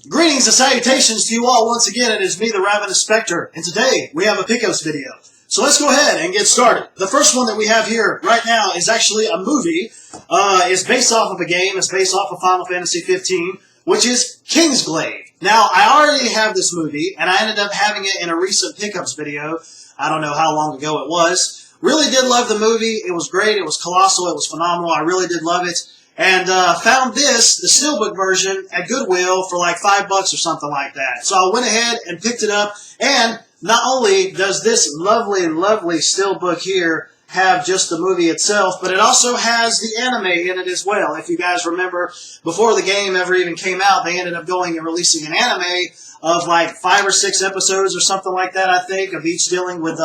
Greetings and salutations to you all once again. It is me, the Ravenous Spectre, and today we have a pickups video. So let's go ahead and get started. The first one that we have here right now is actually a movie. It's based off of a game. It's based off of Final Fantasy 15, which is Kingsglaive. Now, I already have this movie, and I ended up having it in a recent pickups video. I don't know how long ago it was. Really did love the movie. It was great. It was colossal. It was phenomenal. I really did love it. And found this, the Steelbook version, at Goodwill for like $5 or something like that. So I went ahead and picked it up. And not only does this lovely, lovely Steelbook here have just the movie itself, but it also has the anime in it as well. If you guys remember, before the game ever even came out, they ended up going and releasing an anime of like 5 or 6 episodes or something like that, I think, of each dealing with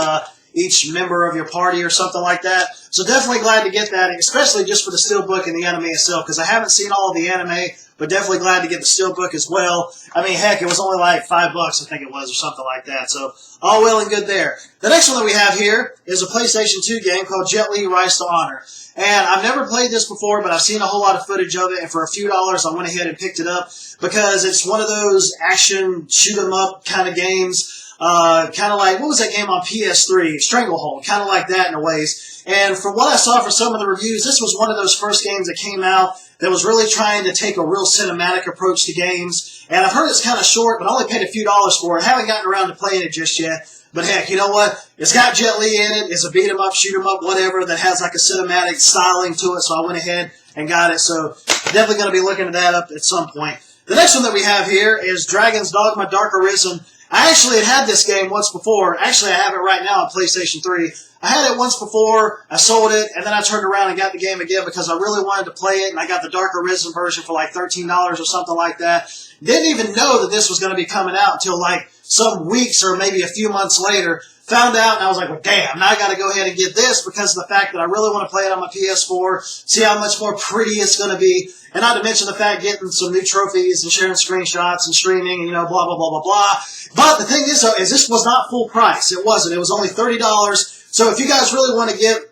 each member of your party or something like that. So definitely glad to get that, especially just for the Steelbook and the anime itself, because I haven't seen all of the anime, but definitely glad to get the Steelbook as well. I mean, heck, it was only like $5, I think it was, or something like that. So all well and good there. The next one that we have here is a PlayStation 2 game called Jet Li Rise to Honor. And I've never played this before, but I've seen a whole lot of footage of it, and for a few dollars I went ahead and picked it up because it's one of those action shoot-'em-up kind of games. Kind of like, what was that game on PS3? Stranglehold, kind of like that in a ways. And from what I saw for some of the reviews, this was one of those first games that came out that was really trying to take a real cinematic approach to games. And I've heard it's kind of short, but I only paid a few dollars for it. Haven't gotten around to playing it just yet. But heck, you know what? It's got Jet Li in it. It's a beat 'em up, shoot 'em up, whatever, that has like a cinematic styling to it. So I went ahead and got it. So definitely going to be looking at that up at some point. The next one that we have here is Dragon's Dogma Dark Arisen. I actually had this game once before. Actually, I have it right now on PlayStation 3. I had it once before, I sold it, and then I turned around and got the game again because I really wanted to play it, and I got the Dark Arisen version for like $13 or something like that. Didn't even know that this was going to be coming out until like some weeks or maybe a few months later. Found out, and I was like, well, damn, now I got to go ahead and get this because of the fact that I really want to play it on my PS4, see how much more pretty it's going to be, and not to mention the fact getting some new trophies and sharing screenshots and streaming and, you know, blah, blah, blah, blah, blah. But the thing is, though, is this was not full price. It wasn't. It was only $30. So if you guys really want to get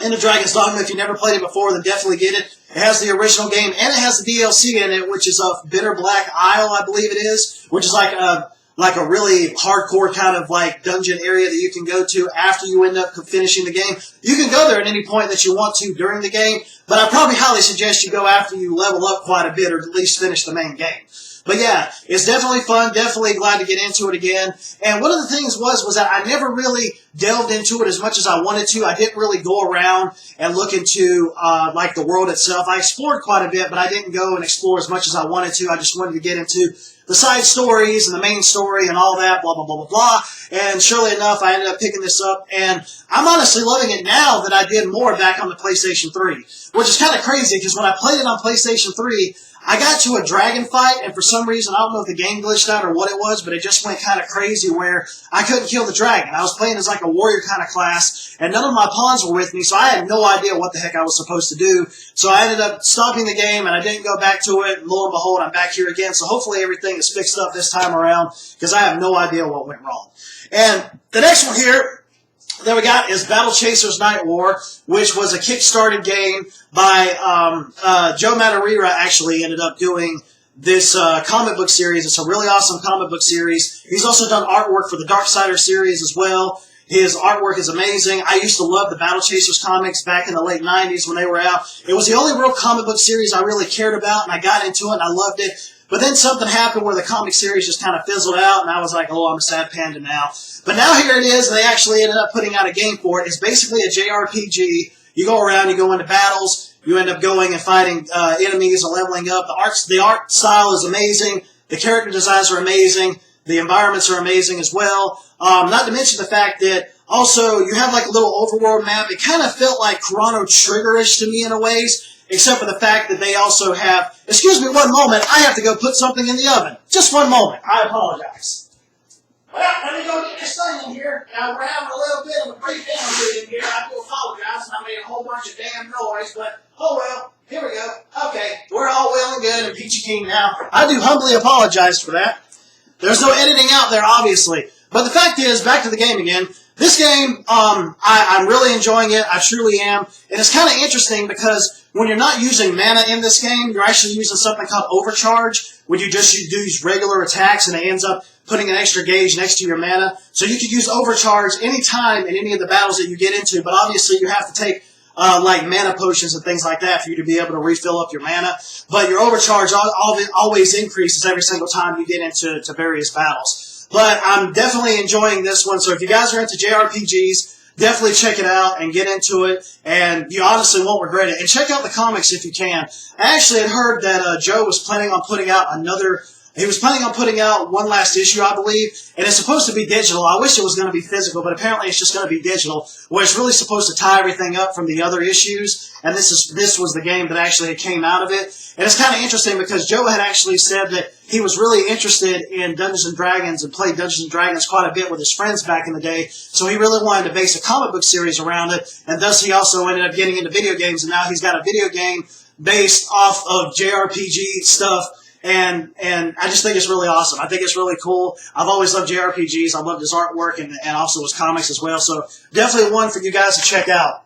into Dragon's Dogma, if you never played it before, then definitely get it. It has the original game, and it has the DLC in it, which is of Bitter Black Isle, I believe it is, which is like a really hardcore kind of like dungeon area that you can go to after you end up finishing the game. You can go there at any point that you want to during the game, but I probably highly suggest you go after you level up quite a bit or at least finish the main game. But yeah, it's definitely fun, definitely glad to get into it again. And one of the things was that I never really delved into it as much as I wanted to. I didn't really go around and look into like the world itself. I explored quite a bit, but I didn't go and explore as much as I wanted to. I just wanted to get into the side stories and the main story and all that, blah, blah, blah, blah, blah. And surely enough, I ended up picking this up. And I'm honestly loving it now that I did more back on the PlayStation 3, which is kind of crazy because when I played it on PlayStation 3, I got to a dragon fight, and for some reason, I don't know if the game glitched out or what it was, but it just went kind of crazy where I couldn't kill the dragon. I was playing as like a warrior kind of class, and none of my pawns were with me, so I had no idea what the heck I was supposed to do. So I ended up stopping the game, and I didn't go back to it, and lo and behold, I'm back here again. So hopefully everything is fixed up this time around, because I have no idea what went wrong. And the next one here that we got is Battle Chasers Night War, which was a Kickstarted game by Joe Madureira. Actually ended up doing this comic book series. It's a really awesome comic book series. He's also done artwork for the Darksider series as well. His artwork is amazing. I used to love the Battle Chasers comics back in the late 90s when they were out. It was the only real comic book series I really cared about, and I got into it, and I loved it. But then something happened where the comic series just kind of fizzled out, and I was like, oh, I'm a sad panda now. But now here it is, and they actually ended up putting out a game for it. It's basically a JRPG. You go around, you go into battles, you end up going and fighting enemies and leveling up. The art style is amazing. The character designs are amazing. The environments are amazing as well. Not to mention the fact that also you have like a little overworld map. It kind of felt like Chrono Trigger-ish to me in a ways. Except for the fact that they also have, excuse me one moment, I have to go put something in the oven. Just one moment. I apologize. Well, let me go get this thing in here. Now, we're having a little bit of a breakdown in here. I do apologize, and I made a whole bunch of damn noise, but oh well, here we go. Okay, we're all well and good and peachy keen now. I do humbly apologize for that. There's no editing out there, obviously. But the fact is, back to the game again, This game, I'm really enjoying it. I truly am. And it's kind of interesting because when you're not using mana in this game, you're actually using something called overcharge, when you just use regular attacks and it ends up putting an extra gauge next to your mana. So you can use overcharge anytime in any of the battles that you get into, but obviously you have to take like mana potions and things like that for you to be able to refill up your mana. But your overcharge always increases every single time you get into various battles. But I'm definitely enjoying this one. So if you guys are into JRPGs, definitely check it out and get into it. And you honestly won't regret it. And check out the comics if you can. I actually had heard that Joe was planning on putting out he was planning on putting out one last issue, I believe, and it's supposed to be digital. I wish it was going to be physical, but apparently it's just going to be digital, where it's really supposed to tie everything up from the other issues, and this was the game that actually came out of it. And it's kind of interesting because Joe had actually said that he was really interested in Dungeons & Dragons and played Dungeons & Dragons quite a bit with his friends back in the day, so he really wanted to base a comic book series around it, and thus he also ended up getting into video games, and now he's got a video game based off of JRPG stuff. And I just think it's really awesome. I think it's really cool. I've always loved JRPGs. I loved his artwork and also his comics as well. So definitely one for you guys to check out.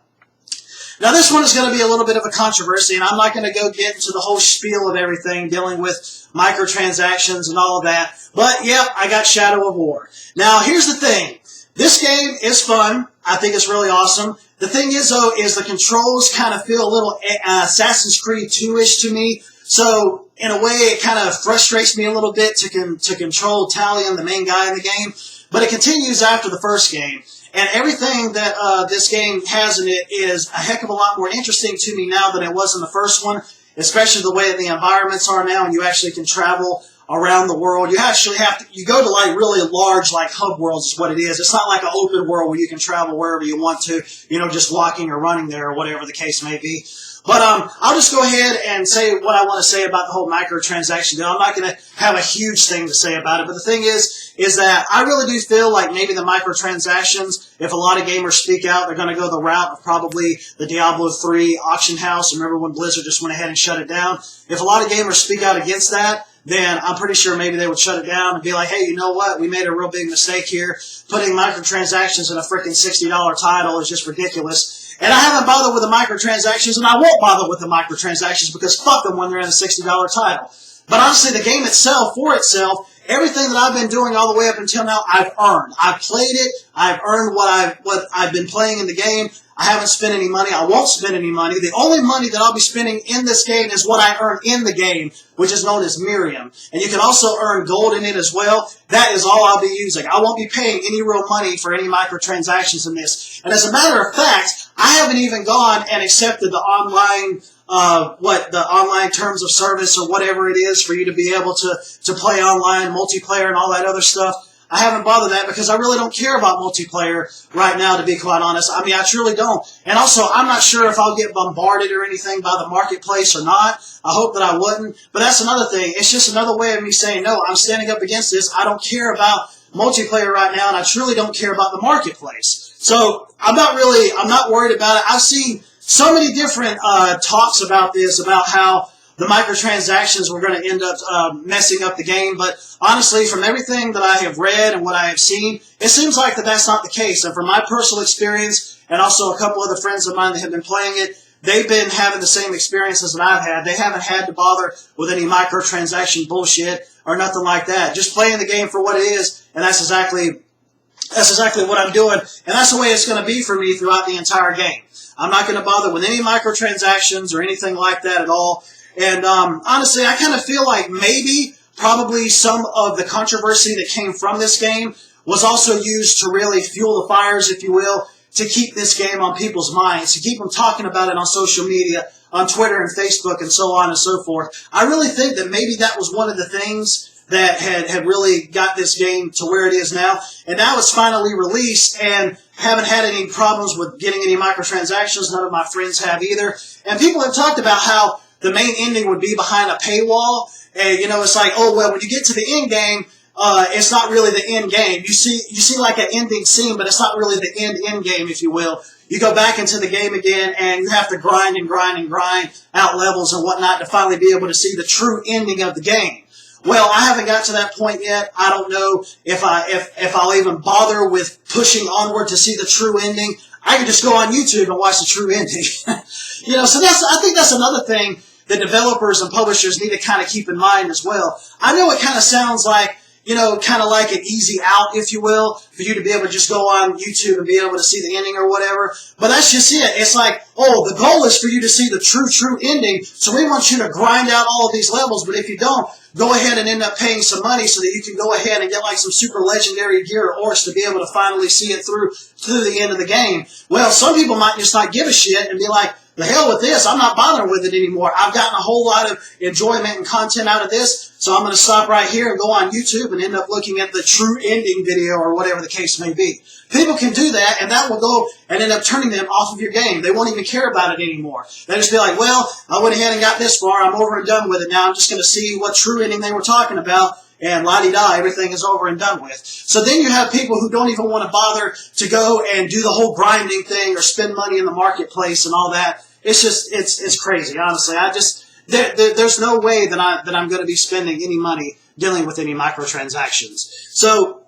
Now this one is going to be a little bit of a controversy, and I'm not going to go get into the whole spiel of everything dealing with microtransactions and all of that. But yeah, I got Shadow of War. Now here's the thing. This game is fun. I think it's really awesome. The thing is, though, is the controls kind of feel a little Assassin's Creed 2-ish to me. So in a way, it kind of frustrates me a little bit to control Talion, the main guy in the game. But it continues after the first game. And everything that this game has in it is a heck of a lot more interesting to me now than it was in the first one, especially the way the environments are now, and you actually can travel around the world. You actually you go to like really large like hub worlds is what it is. It's not like an open world where you can travel wherever you want to, just walking or running there or whatever the case may be. But I'll just go ahead and say what I want to say about the whole microtransaction deal. I'm not going to have a huge thing to say about it, but the thing is that I really do feel like maybe the microtransactions, if a lot of gamers speak out, they're going to go the route of probably the Diablo 3 auction house. Remember when Blizzard just went ahead and shut it down? If a lot of gamers speak out against that, then I'm pretty sure maybe they would shut it down and be like, hey, you know what? We made a real big mistake here. Putting microtransactions in a freaking $60 title is just ridiculous. And I haven't bothered with the microtransactions, and I won't bother with the microtransactions because fuck them when they're in a $60 title. But honestly, the game itself, for itself, everything that I've been doing all the way up until now, I've earned. I've played it. I've earned what I've been playing in the game. I haven't spent any money. I won't spend any money. The only money that I'll be spending in this game is what I earn in the game, which is known as Miriam. And you can also earn gold in it as well. That is all I'll be using. I won't be paying any real money for any microtransactions in this. And as a matter of fact, I haven't even gone and accepted the online the online terms of service or whatever it is for you to be able to play online, multiplayer, and all that other stuff. I haven't bothered that because I really don't care about multiplayer right now, to be quite honest. I mean, I truly don't. And also, I'm not sure if I'll get bombarded or anything by the marketplace or not. I hope that I wouldn't. But that's another thing. It's just another way of me saying, no, I'm standing up against this. I don't care about multiplayer right now, and I truly don't care about the marketplace. So I'm not worried about it. I've seen so many different talks about this, about how the microtransactions were going to end up messing up the game. But honestly, from everything that I have read and what I have seen, it seems like that's not the case. And from my personal experience, and also a couple other friends of mine that have been playing it, they've been having the same experiences that I've had. They haven't had to bother with any microtransaction bullshit or nothing like that. Just playing the game for what it is, and that's exactly what I'm doing. And that's the way it's going to be for me throughout the entire game. I'm not going to bother with any microtransactions or anything like that at all. And honestly, I kind of feel like probably some of the controversy that came from this game was also used to really fuel the fires, if you will, to keep this game on people's minds, to keep them talking about it on social media, on Twitter and Facebook and so on and so forth. I really think that maybe that was one of the things that had really got this game to where it is now. And now it's finally released, and haven't had any problems with getting any microtransactions. None of my friends have either. And people have talked about how the main ending would be behind a paywall. And, it's like, oh, well, when you get to the end game, it's not really the end game. You see like an ending scene, but it's not really the end game, if you will. You go back into the game again, and you have to grind out levels and whatnot to finally be able to see the true ending of the game. Well, I haven't got to that point yet. I don't know if I'll even bother with pushing onward to see the true ending. I can just go on YouTube and watch the true ending. So I think that's another thing that developers and publishers need to kind of keep in mind as well. I know it kind of sounds like, kind of like an easy out, if you will, for you to be able to just go on YouTube and be able to see the ending or whatever. But that's just it. It's like, the goal is for you to see the true ending. So we want you to grind out all of these levels. But if you don't, go ahead and end up paying some money so that you can go ahead and get like some super legendary gear or orbs to be able to finally see it through to the end of the game. Well, some people might just not give a shit and be like, the hell with this, I'm not bothering with it anymore. I've gotten a whole lot of enjoyment and content out of this, so I'm going to stop right here and go on YouTube and end up looking at the true ending video or whatever the case may be. People can do that, and that will go and end up turning them off of your game. They won't even care about it anymore. They'll just be like, well, I went ahead and got this far. I'm over and done with it now. I'm just going to see what true ending they were talking about. And la-di-da, everything is over and done with. So then you have people who don't even want to bother to go and do the whole grinding thing or spend money in the marketplace and all that. It's just, it's crazy, honestly. There's no way that I'm going to be spending any money dealing with any microtransactions. So,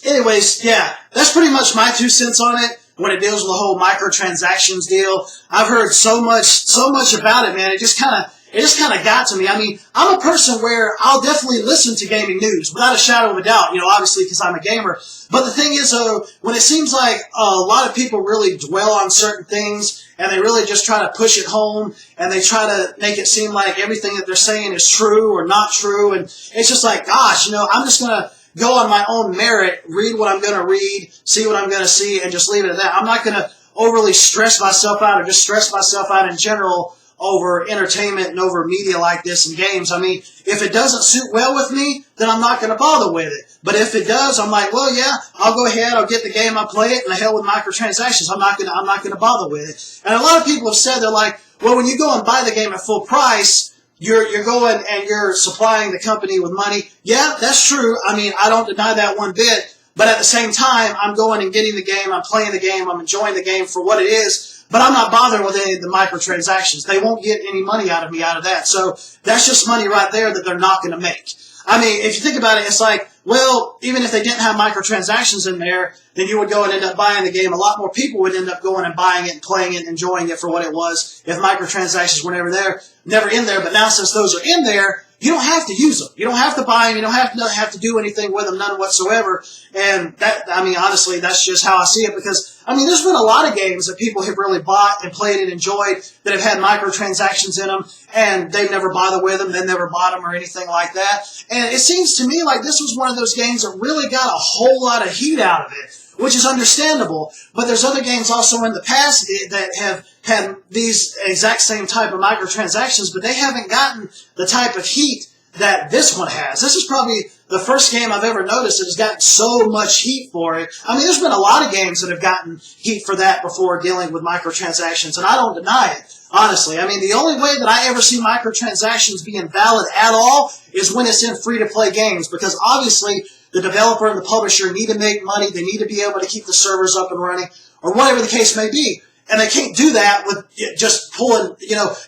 anyways, yeah, that's pretty much my 2 cents on it when it deals with the whole microtransactions deal. I've heard so much about it, man. It just kind of got to me. I mean, I'm a person where I'll definitely listen to gaming news without a shadow of a doubt, obviously because I'm a gamer. But the thing is, when it seems like a lot of people really dwell on certain things and they really just try to push it home and they try to make it seem like everything that they're saying is true or not true. And it's just like, gosh, I'm just going to go on my own merit, read what I'm going to read, see what I'm going to see, and just leave it at that. I'm not going to overly stress myself out or just stress myself out in general over entertainment and over media like this and games. I mean, if it doesn't suit well with me, then I'm not going to bother with it. But if it does, I'm like, well, yeah, I'll go ahead, I'll get the game, I'll play it, and the hell with microtransactions. I'm not going to bother with it. And a lot of people have said, they're like, well, when you go and buy the game at full price, you're going and you're supplying the company with money. Yeah, that's true. I mean, I don't deny that one bit. But at the same time, I'm going and getting the game, I'm playing the game, I'm enjoying the game for what it is. But I'm not bothering with any of the microtransactions. They won't get any money out of me out of that. So that's just money right there that they're not going to make. I mean, if you think about it, it's like, well, even if they didn't have microtransactions in there, then you would go and end up buying the game. A lot more people would end up going and buying it and playing it and enjoying it for what it was if microtransactions were never in there. But now since those are in there, you don't have to use them. You don't have to buy them. You don't have to do anything with them, none whatsoever. And that, I mean, honestly, that's just how I see it because, I mean, there's been a lot of games that people have really bought and played and enjoyed that have had microtransactions in them, and they've never bothered with them, they've never bought them or anything like that. And it seems to me like this was one of those games that really got a whole lot of heat out of it, which is understandable. But there's other games also in the past that have had these exact same type of microtransactions, but they haven't gotten the type of heat that this one has. This is probably the first game I've ever noticed that has gotten so much heat for it. I mean, there's been a lot of games that have gotten heat for that before dealing with microtransactions, and I don't deny it, honestly. I mean, the only way that I ever see microtransactions being valid at all is when it's in free-to-play games, because obviously the developer and the publisher need to make money, they need to be able to keep the servers up and running, or whatever the case may be. And they can't do that with just pulling,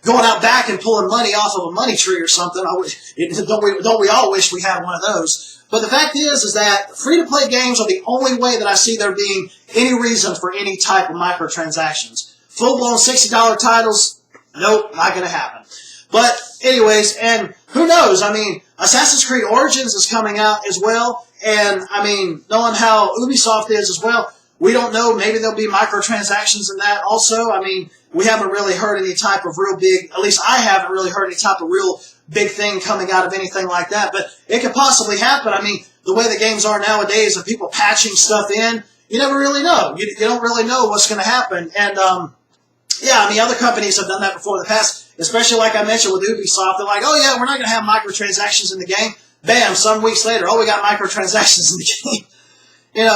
going out back and pulling money off of a money tree or something. Don't we all wish we had one of those? But the fact is that free-to-play games are the only way that I see there being any reason for any type of microtransactions. Full-blown $60 titles, nope, not going to happen. But anyways, and who knows? I mean, Assassin's Creed Origins is coming out as well. And, I mean, knowing how Ubisoft is as well, we don't know. Maybe there'll be microtransactions in that also. I mean, we haven't really heard any type of real big, at least I haven't really heard any type of real big thing coming out of anything like that. But it could possibly happen. I mean, the way the games are nowadays of people patching stuff in, you never really know. You don't really know what's going to happen. And, yeah, I mean, other companies have done that before in the past, especially like I mentioned with Ubisoft. They're like, oh, yeah, we're not going to have microtransactions in the game. Bam, some weeks later, oh, we got microtransactions in the game.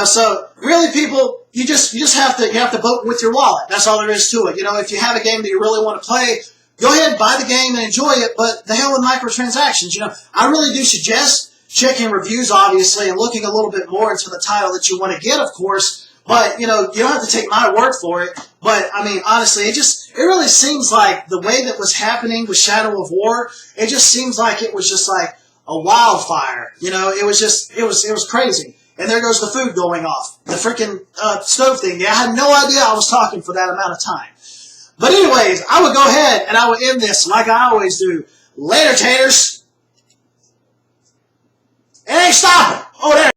So really, people, you just have to vote with your wallet. That's all there is to it. If you have a game that you really want to play, go ahead, buy the game and enjoy it. But the hell with microtransactions. I really do suggest checking reviews, obviously, and looking a little bit more into the title that you want to get, of course. But you don't have to take my word for it. But I mean, honestly, it really seems like the way that was happening with Shadow of War, it just seems like it was just like a wildfire. You know, it was crazy. And there goes the food going off. The freaking stove thing. Yeah, I had no idea I was talking for that amount of time. But anyways, I would go ahead and I would end this like I always do. Later, taters. It ain't stopping. Oh, there.